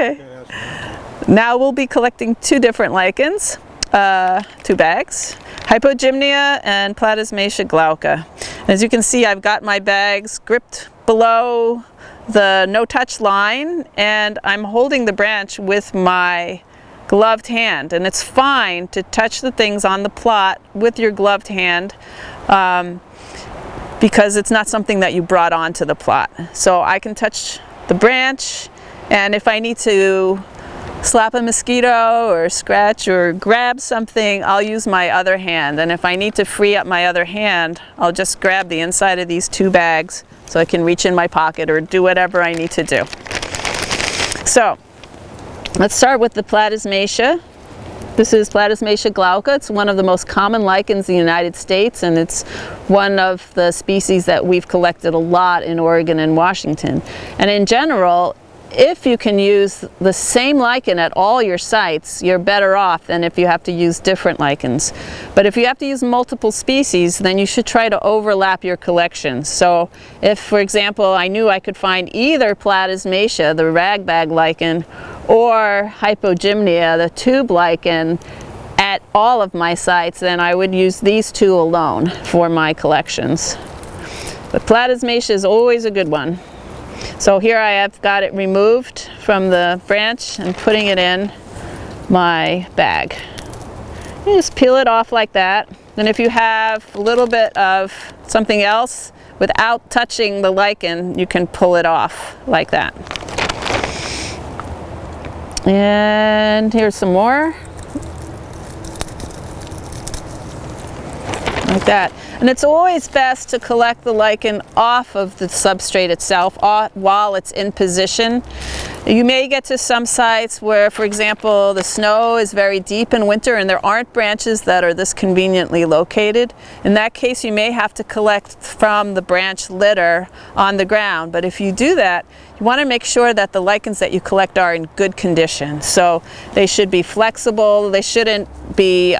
Okay. Now we'll be collecting two different lichens, two bags, Hypogymnia and Platysmacia glauca. As you can see, I've got my bags gripped below the no-touch line, and I'm holding the branch with my gloved hand, and it's fine to touch the things on the plot with your gloved hand because it's not something that you brought onto the plot. So I can touch the branch, and if I need to slap a mosquito or scratch or grab something, I'll use my other hand. And if I need to free up my other hand, I'll just grab the inside of these two bags so I can reach in my pocket or do whatever I need to do. So let's start with the Platysmacia. This is Platysmacia glauca. It's one of the most common lichens in the United States, and it's one of the species that we've collected a lot in Oregon and Washington. And in general, if you can use the same lichen at all your sites, you're better off than if you have to use different lichens. But if you have to use multiple species, then you should try to overlap your collections. So if, for example, I knew I could find either Platysmacia, the ragbag lichen, or Hypogymnia, the tube lichen, at all of my sites, then I would use these two alone for my collections. But Platysmacia is always a good one. So here I have got it removed from the branch and putting it in my bag. You just peel it off like that. And if you have a little bit of something else, without touching the lichen, you can pull it off like that. And here's some more. Like that. And it's always best to collect the lichen off of the substrate itself while it's in position. You may get to some sites where, for example, the snow is very deep in winter and there aren't branches that are this conveniently located. In that case, you may have to collect from the branch litter on the ground. But if you do that, you want to make sure that the lichens that you collect are in good condition. So they should be flexible, they shouldn't be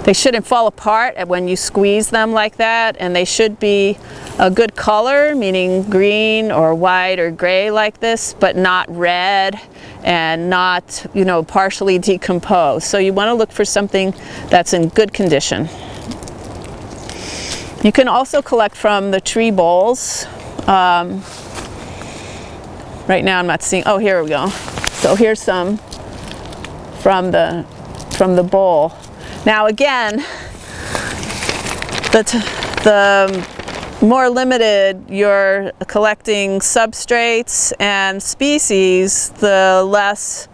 they shouldn't fall apart when you squeeze them like that, and they should be a good color, meaning green or white or gray like this, but not red and not, you know, partially decomposed. So you want to look for something that's in good condition. You can also collect from the tree boles. Right now I'm not seeing, oh, here we go. So here's some from the bowl. Now again, the more limited you're collecting substrates and species, the less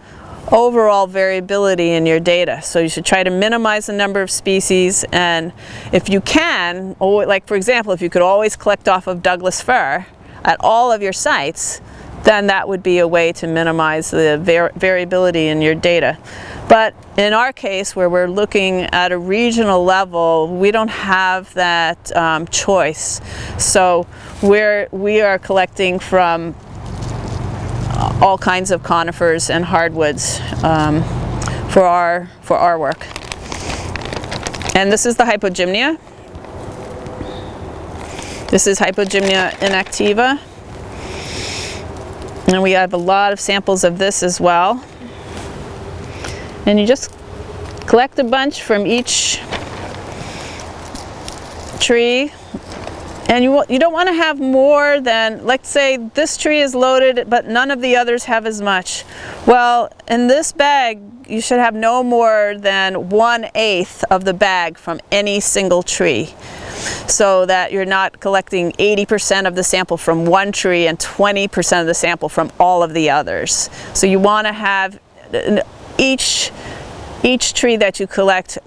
overall variability in your data. So you should try to minimize the number of species, and if you can, like for example, if you could always collect off of Douglas fir at all of your sites, then that would be a way to minimize the variability in your data. But in our case, where we're looking at a regional level, we don't have that choice. So we are collecting from all kinds of conifers and hardwoods for our work. And this is the Hypogymnia. This is Hypogymnia inactiva. And we have a lot of samples of this as well. And you just collect a bunch from each tree. And you don't want to have more than, let's say this tree is loaded, but none of the others have as much. Well, in this bag, you should have no more than 1/8 of the bag from any single tree, so that you're not collecting 80% of the sample from one tree and 20% of the sample from all of the others. So you want to have each tree that you collect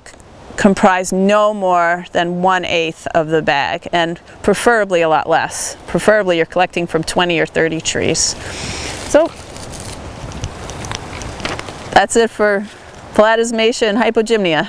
comprise no more than 1/8 of the bag, and preferably a lot less. Preferably you're collecting from 20 or 30 trees. So that's it for Platysmacia and Hypogymnia.